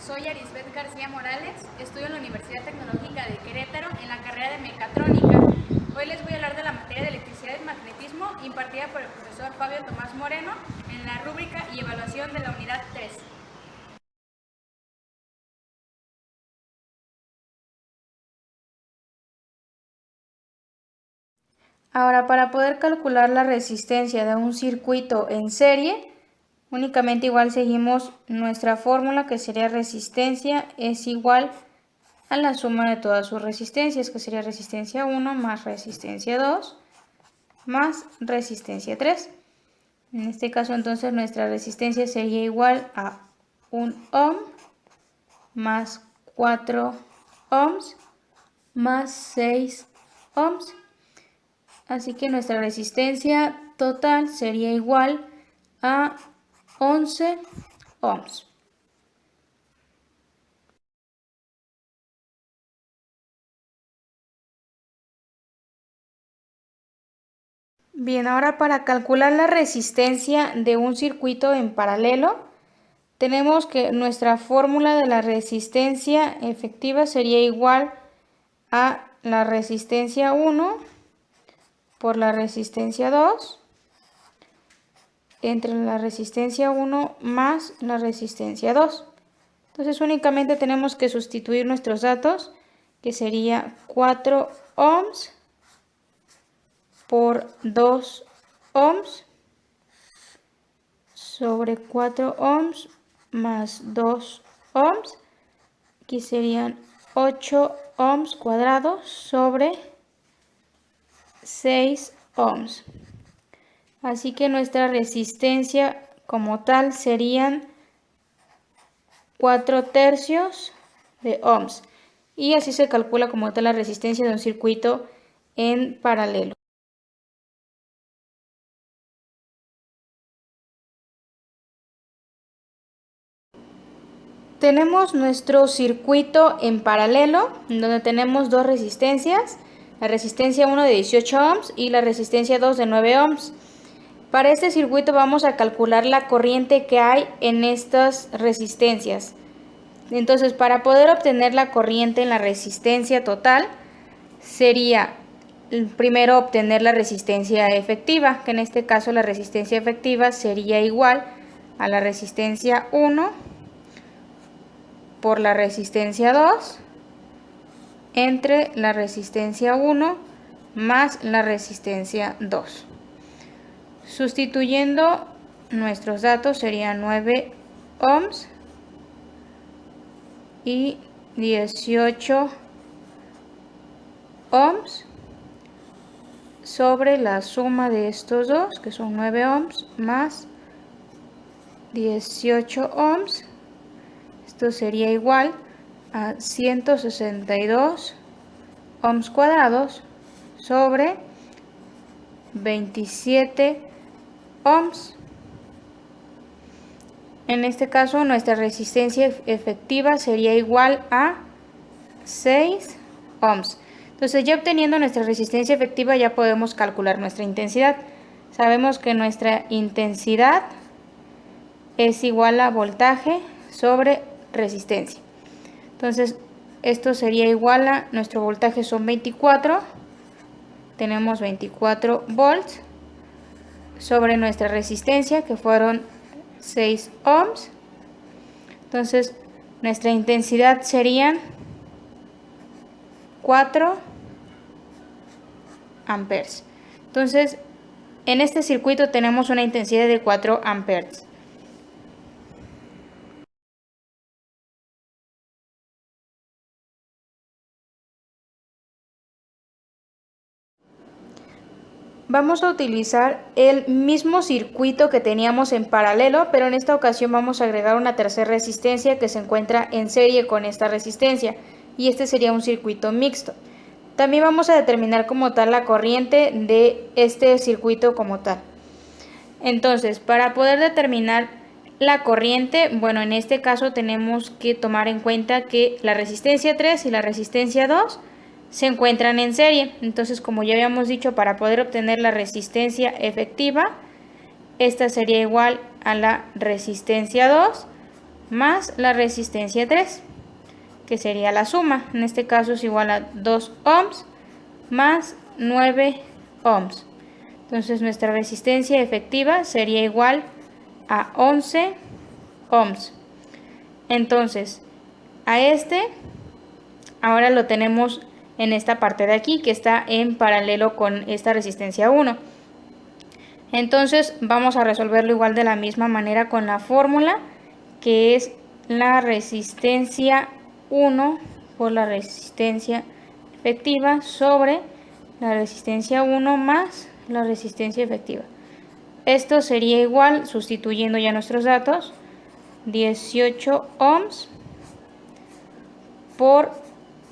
Soy Arisbeth García Morales, estudio en la Universidad Tecnológica de Querétaro en la carrera de Mecatrónica. Hoy les voy a hablar de la materia de electricidad y magnetismo impartida por el profesor Fabio Tomás Moreno en la rúbrica y evaluación de la unidad 3. Ahora, para poder calcular la resistencia de un circuito en serie, únicamente igual seguimos nuestra fórmula, que sería resistencia es igual a la suma de todas sus resistencias, que sería resistencia 1 más resistencia 2 más resistencia 3. En este caso, entonces, nuestra resistencia sería igual a 1 ohm más 4 ohms más 6 ohms. Así que nuestra resistencia total sería igual a 11 ohms. Bien, ahora para calcular la resistencia de un circuito en paralelo, tenemos que nuestra fórmula de la resistencia efectiva sería igual a la resistencia 1 por la resistencia 2 entre la resistencia 1 más la resistencia 2. Entonces únicamente tenemos que sustituir nuestros datos, que sería 4 ohms por 2 ohms sobre 4 ohms más 2 ohms, aquí serían 8 ohms cuadrados sobre 6 ohms. Así que nuestra resistencia como tal serían 4/3 de ohms. Y así se calcula como tal la resistencia de un circuito en paralelo. Tenemos nuestro circuito en paralelo, donde tenemos dos resistencias, la resistencia 1 de 18 ohms y la resistencia 2 de 9 ohms. Para este circuito vamos a calcular la corriente que hay en estas resistencias. Entonces, para poder obtener la corriente en la resistencia total, sería primero obtener la resistencia efectiva, que en este caso la resistencia efectiva sería igual a la resistencia 1 por la resistencia 2 entre la resistencia 1 más la resistencia 2. Sustituyendo nuestros datos serían 9 ohms y 18 ohms sobre la suma de estos dos, que son 9 ohms más 18 ohms. Esto sería igual a 162 ohms cuadrados sobre 27 ohms. En este caso, nuestra resistencia efectiva sería igual a 6 ohms. Entonces, ya obteniendo nuestra resistencia efectiva, ya podemos calcular nuestra intensidad. Sabemos que nuestra intensidad es igual a voltaje sobre resistencia. Entonces, esto sería igual a, nuestro voltaje son 24, tenemos 24 volts sobre nuestra resistencia, que fueron 6 ohms. Entonces, nuestra intensidad serían 4 amperes. Entonces, en este circuito tenemos una intensidad de 4 amperes. Vamos a utilizar el mismo circuito que teníamos en paralelo, pero en esta ocasión vamos a agregar una tercera resistencia que se encuentra en serie con esta resistencia, y este sería un circuito mixto. También vamos a determinar como tal la corriente de este circuito como tal. Entonces, para poder determinar la corriente, bueno, en este caso tenemos que tomar en cuenta que la resistencia 3 y la resistencia 2 se encuentran en serie. Entonces, como ya habíamos dicho, para poder obtener la resistencia efectiva, esta sería igual a la resistencia 2 más la resistencia 3, que sería la suma. En este caso es igual a 2 ohms más 9 ohms. Entonces nuestra resistencia efectiva sería igual a 11 ohms. Entonces, a ahora lo tenemos en esta parte de aquí, que está en paralelo con esta resistencia 1. Entonces vamos a resolverlo igual de la misma manera con la fórmula, que es la resistencia 1 por la resistencia efectiva sobre la resistencia 1 más la resistencia efectiva. Esto sería igual, sustituyendo ya nuestros datos, 18 ohms por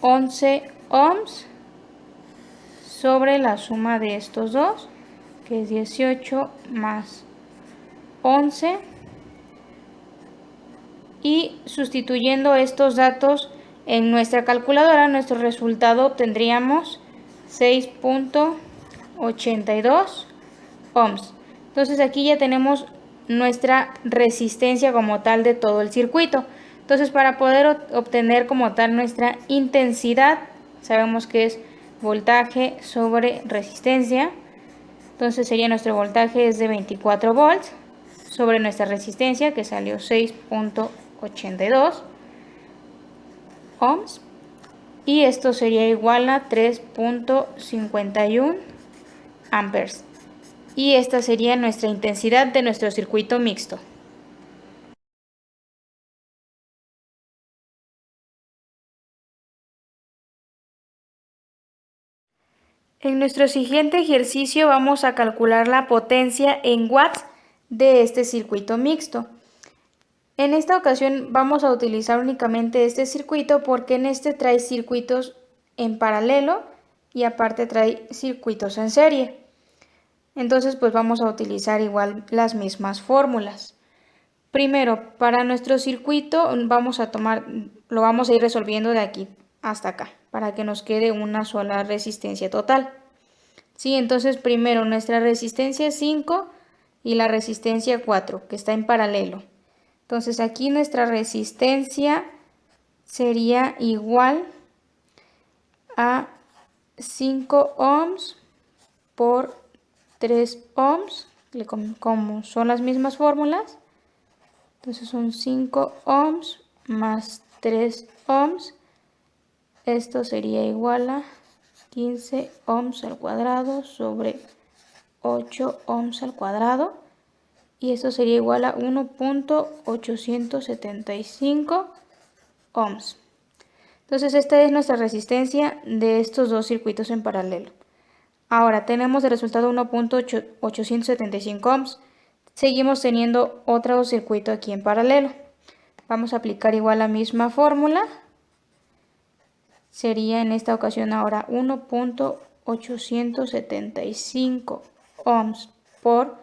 11 ohms sobre la suma de estos dos, que es 18 más 11. Y sustituyendo estos datos en nuestra calculadora, nuestro resultado obtendríamos 6.82 ohms. Entonces aquí ya tenemos nuestra resistencia como tal de todo el circuito. Entonces, para poder obtener como tal nuestra intensidad, sabemos que es voltaje sobre resistencia. Entonces sería nuestro voltaje es de 24 volts sobre nuestra resistencia, que salió 6.82 ohms. Y esto sería igual a 3.51 amperes. Y esta sería nuestra intensidad de nuestro circuito mixto. En nuestro siguiente ejercicio vamos a calcular la potencia en watts de este circuito mixto. En esta ocasión vamos a utilizar únicamente este circuito porque en este trae circuitos en paralelo y aparte trae circuitos en serie. Entonces pues vamos a utilizar igual las mismas fórmulas. Primero, para nuestro circuito lo vamos a ir resolviendo de aquí hasta acá para que nos quede una sola resistencia total. Sí, entonces primero nuestra resistencia 5 y la resistencia 4, que está en paralelo. Entonces aquí nuestra resistencia sería igual a 5 ohms por 3 ohms, como son las mismas fórmulas. Entonces son 5 ohms más 3 ohms. Esto sería igual a 15 ohms al cuadrado sobre 8 ohms al cuadrado. Y esto sería igual a 1.875 ohms. Entonces esta es nuestra resistencia de estos dos circuitos en paralelo. Ahora tenemos de resultado 1.875 ohms. Seguimos teniendo otro circuito aquí en paralelo. Vamos a aplicar igual la misma fórmula. Sería en esta ocasión ahora 1.875 ohms por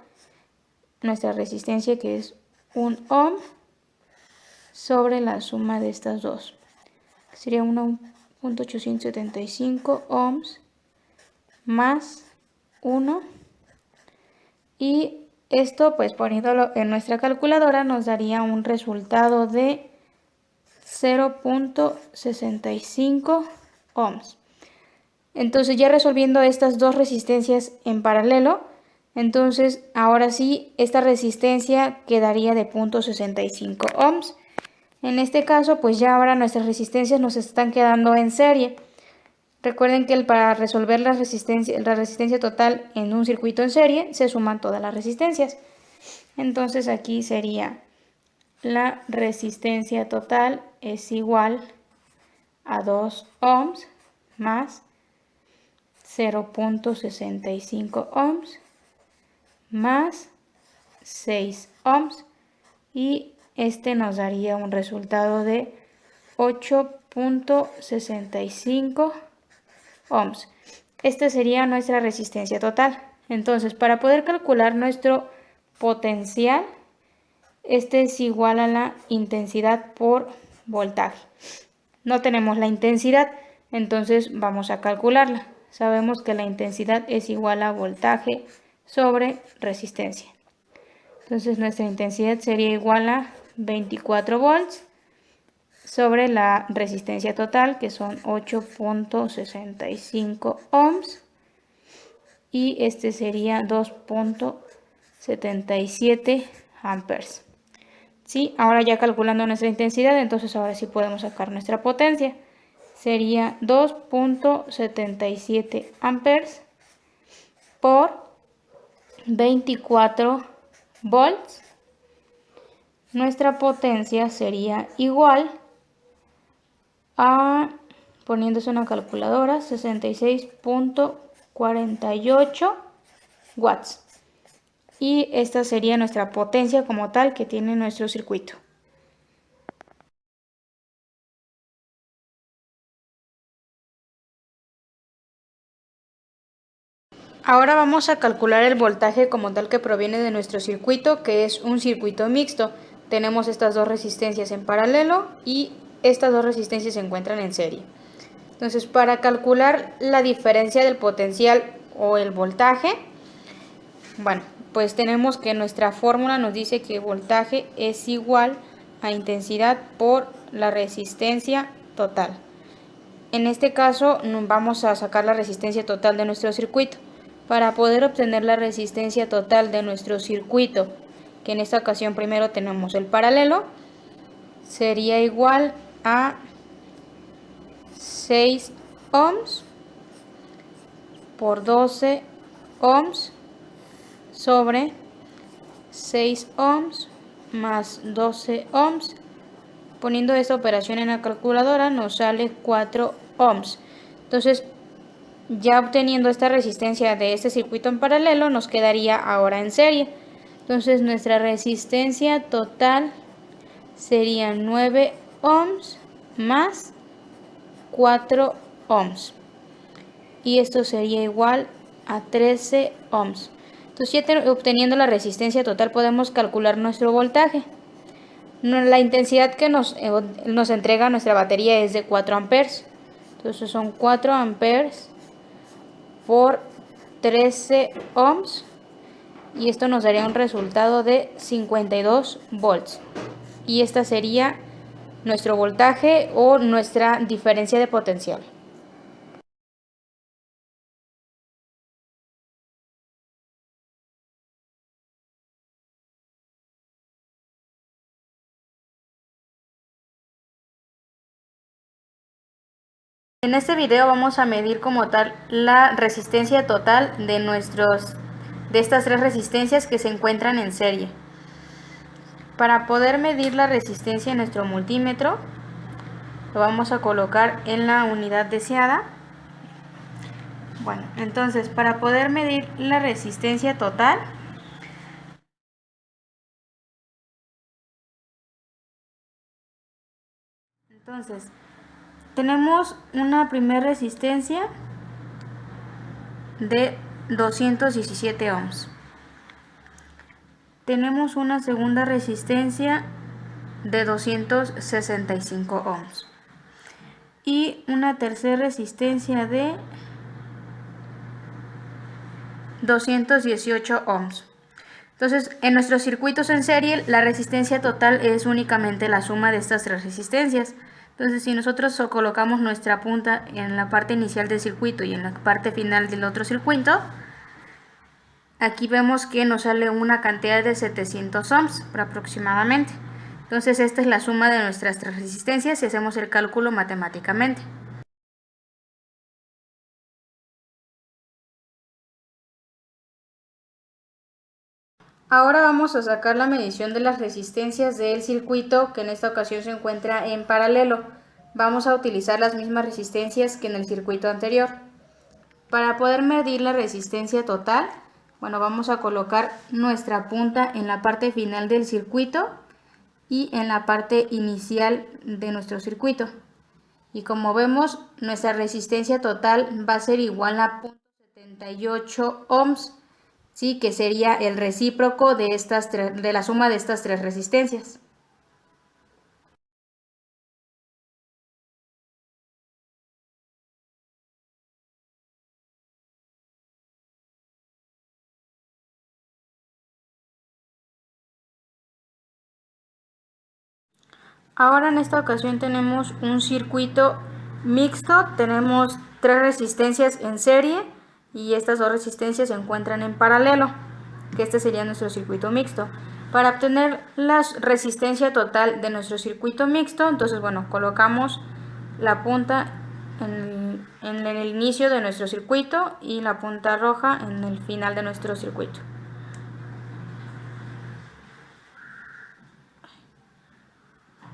nuestra resistencia, que es 1 ohm, sobre la suma de estas dos. Sería 1.875 ohms más 1. Y esto, pues poniéndolo en nuestra calculadora, nos daría un resultado de 0.65 ohms. Entonces, ya resolviendo estas dos resistencias en paralelo, entonces ahora sí esta resistencia quedaría de 0.65 ohms. En este caso, pues ya ahora nuestras resistencias nos están quedando en serie. Recuerden que para resolver la resistencia total en un circuito en serie se suman todas las resistencias. Entonces aquí sería la resistencia total es igual a 2 ohms más 0.65 ohms más 6 ohms, y este nos daría un resultado de 8.65 ohms. Esta sería nuestra resistencia total. Entonces, para poder calcular nuestro potencial, este es igual a la intensidad por voltaje. No tenemos la intensidad, entonces vamos a calcularla. Sabemos que la intensidad es igual a voltaje sobre resistencia. Entonces nuestra intensidad sería igual a 24 volts sobre la resistencia total, que son 8.65 ohms, y este sería 2.77 amperes. ¿Sí? Ahora ya calculando nuestra intensidad, entonces ahora sí podemos sacar nuestra potencia. Sería 2.77 amperes por 24 volts. Nuestra potencia sería igual a, poniéndose una calculadora, 66.48 watts. Y esta sería nuestra potencia como tal que tiene nuestro circuito. Ahora vamos a calcular el voltaje como tal que proviene de nuestro circuito, que es un circuito mixto. Tenemos estas dos resistencias en paralelo y estas dos resistencias se encuentran en serie. Entonces, para calcular la diferencia del potencial o el voltaje, bueno, pues tenemos que nuestra fórmula nos dice que voltaje es igual a intensidad por la resistencia total. En este caso vamos a sacar la resistencia total de nuestro circuito. Para poder obtener la resistencia total de nuestro circuito, que en esta ocasión primero tenemos el paralelo, sería igual a 6 ohms por 12 ohms sobre 6 ohms más 12 ohms. Poniendo esta operación en la calculadora nos sale 4 ohms. Entonces, ya obteniendo esta resistencia de este circuito en paralelo, nos quedaría ahora en serie. Entonces, nuestra resistencia total sería 9 ohms más 4 ohms. Y esto sería igual a 13 ohms. Entonces, ya obteniendo la resistencia total, podemos calcular nuestro voltaje. La intensidad que nos entrega nuestra batería es de 4 amperes. Entonces, son 4 amperes por 13 ohms. Y esto nos daría un resultado de 52 volts. Y esta sería nuestro voltaje o nuestra diferencia de potencial. En este video vamos a medir como tal la resistencia total de estas tres resistencias que se encuentran en serie. Para poder medir la resistencia en nuestro multímetro, lo vamos a colocar en la unidad deseada. Bueno, entonces para poder medir la resistencia total, entonces tenemos una primera resistencia de 217 ohms. Tenemos una segunda resistencia de 265 ohms. Y una tercera resistencia de 218 ohms. Entonces, en nuestros circuitos en serie, la resistencia total es únicamente la suma de estas tres resistencias. Entonces, si nosotros colocamos nuestra punta en la parte inicial del circuito y en la parte final del otro circuito, aquí vemos que nos sale una cantidad de 700 ohms aproximadamente. Entonces, esta es la suma de nuestras tres resistencias si hacemos el cálculo matemáticamente. Ahora vamos a sacar la medición de las resistencias del circuito, que en esta ocasión se encuentra en paralelo. Vamos a utilizar las mismas resistencias que en el circuito anterior. Para poder medir la resistencia total, bueno, vamos a colocar nuestra punta en la parte final del circuito y en la parte inicial de nuestro circuito. Y como vemos, nuestra resistencia total va a ser igual a 0.78 ohms. Sí, que sería el recíproco de la suma de estas tres resistencias. Ahora en esta ocasión tenemos un circuito mixto, tenemos 3 resistencias en serie y estas 2 resistencias se encuentran en paralelo, que este sería nuestro circuito mixto. Para obtener la resistencia total de nuestro circuito mixto, entonces bueno, colocamos la punta en el inicio de nuestro circuito y la punta roja en el final de nuestro circuito.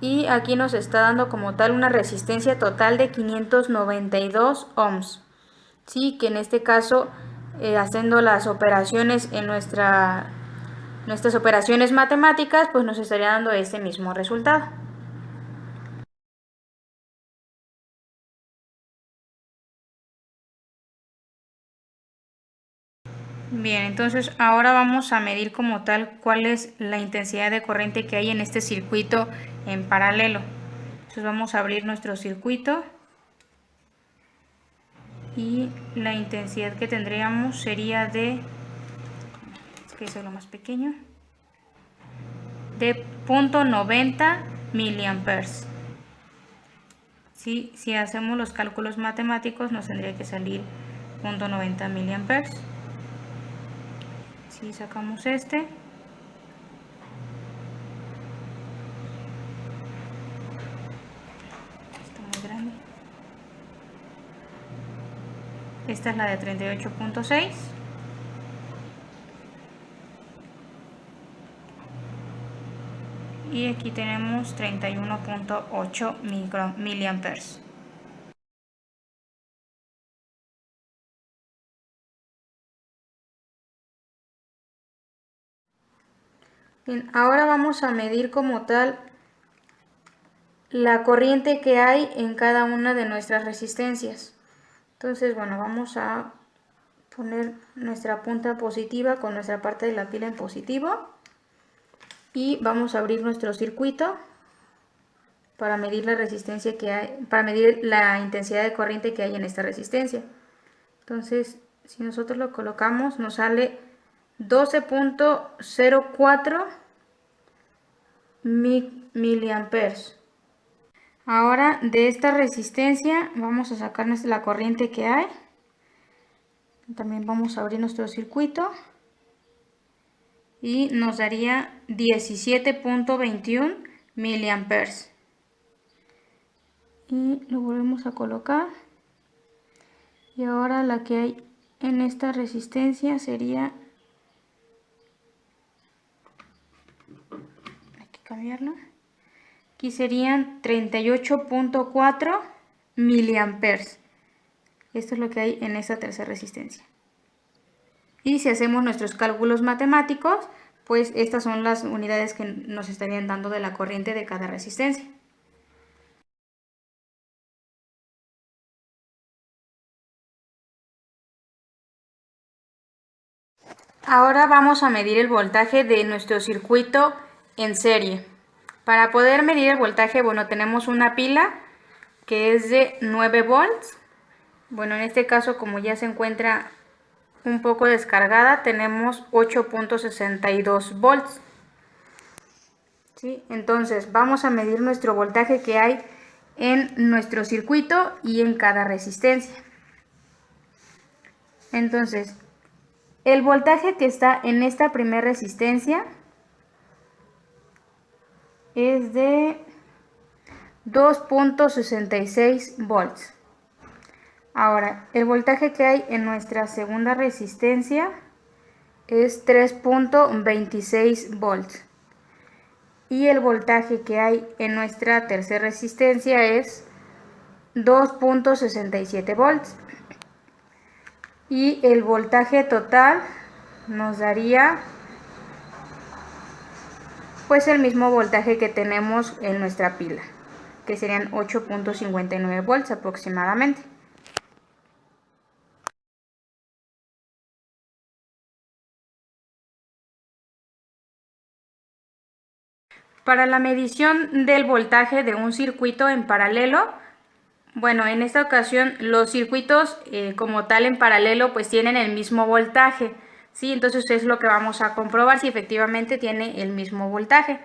Y aquí nos está dando como tal una resistencia total de 592 ohms. Sí, que en este caso, haciendo las operaciones en nuestras operaciones matemáticas, pues nos estaría dando este mismo resultado. Bien, entonces ahora vamos a medir como tal cuál es la intensidad de corriente que hay en este circuito en paralelo. Entonces vamos a abrir nuestro circuito y la intensidad que tendríamos sería de, es que eso es lo más pequeño, de 0.90 miliamperes. ¿Sí? Si hacemos los cálculos matemáticos nos tendría que salir 0.90 miliamperes. Si sacamos este, está muy grande. Esta es la de 38.6. Y aquí tenemos 31.8 miliamperes. Bien, ahora vamos a medir como tal la corriente que hay en cada una de nuestras resistencias. Entonces, bueno, vamos a poner nuestra punta positiva con nuestra parte de la pila en positivo y vamos a abrir nuestro circuito para medir la resistencia que hay, para medir la intensidad de corriente que hay en esta resistencia. Entonces, si nosotros lo colocamos, nos sale 12.04 miliamperes. Ahora de esta resistencia vamos a sacar la corriente que hay. También vamos a abrir nuestro circuito y nos daría 17.21 miliamperes. Y lo volvemos a colocar. Y ahora la que hay en esta resistencia sería, hay que cambiarla. Aquí serían 38.4 miliamperes. Esto es lo que hay en esta tercera resistencia. Y si hacemos nuestros cálculos matemáticos, pues estas son las unidades que nos estarían dando de la corriente de cada resistencia. Ahora vamos a medir el voltaje de nuestro circuito en serie. Para poder medir el voltaje, bueno, tenemos una pila que es de 9 volts. Bueno, en este caso, como ya se encuentra un poco descargada, tenemos 8.62 volts. ¿Sí? Entonces, vamos a medir nuestro voltaje que hay en nuestro circuito y en cada resistencia. Entonces, el voltaje que está en esta primera resistencia es de 2.66 volts. Ahora, el voltaje que hay en nuestra segunda resistencia es 3.26 volts. Y el voltaje que hay en nuestra tercera resistencia es 2.67 volts. Y el voltaje total nos daría pues el mismo voltaje que tenemos en nuestra pila, que serían 8.59 volts aproximadamente. Para la medición del voltaje de un circuito en paralelo, bueno, en esta ocasión los circuitos como tal en paralelo pues tienen el mismo voltaje, ¿sí? Entonces es lo que vamos a comprobar si efectivamente tiene el mismo voltaje.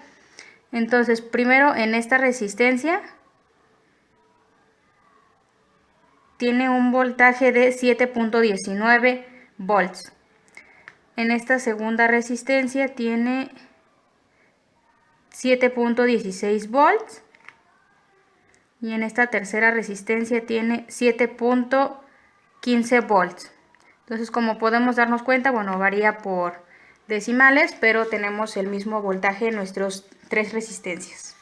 Entonces, primero en esta resistencia tiene un voltaje de 7.19 volts. En esta segunda resistencia tiene 7.16 volts. Y en esta tercera resistencia tiene 7.15 volts. Entonces, como podemos darnos cuenta, bueno, varía por decimales, pero tenemos el mismo voltaje en nuestras tres resistencias.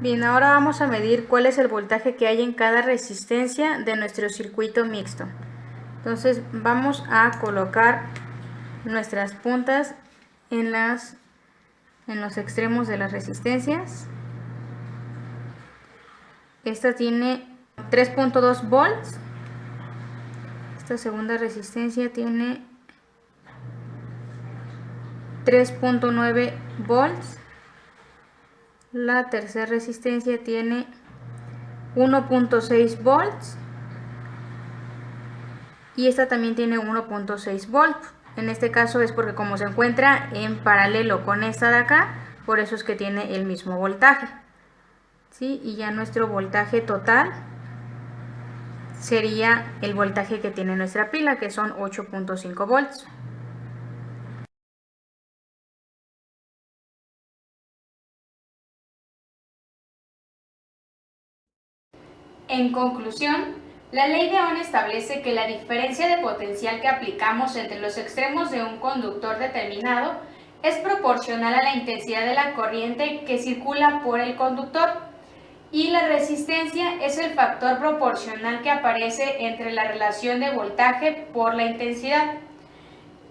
Bien, ahora vamos a medir cuál es el voltaje que hay en cada resistencia de nuestro circuito mixto. Entonces vamos a colocar nuestras puntas en los extremos de las resistencias. Esta tiene 3.2 volts. Esta segunda resistencia tiene 3.9 volts. La tercera resistencia tiene 1.6 volts. Y esta también tiene 1.6 volts. En este caso es porque como se encuentra en paralelo con esta de acá, por eso es que tiene el mismo voltaje. ¿Sí? Y ya nuestro voltaje total sería el voltaje que tiene nuestra pila, que son 8.5 volts. En conclusión, la ley de Ohm establece que la diferencia de potencial que aplicamos entre los extremos de un conductor determinado es proporcional a la intensidad de la corriente que circula por el conductor, y la resistencia es el factor proporcional que aparece entre la relación de voltaje por la intensidad.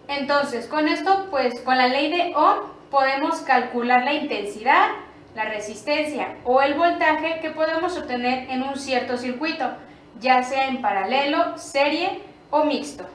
Entonces, con esto, pues con la ley de Ohm podemos calcular la intensidad, la resistencia o el voltaje que podemos obtener en un cierto circuito, ya sea en paralelo, serie o mixto.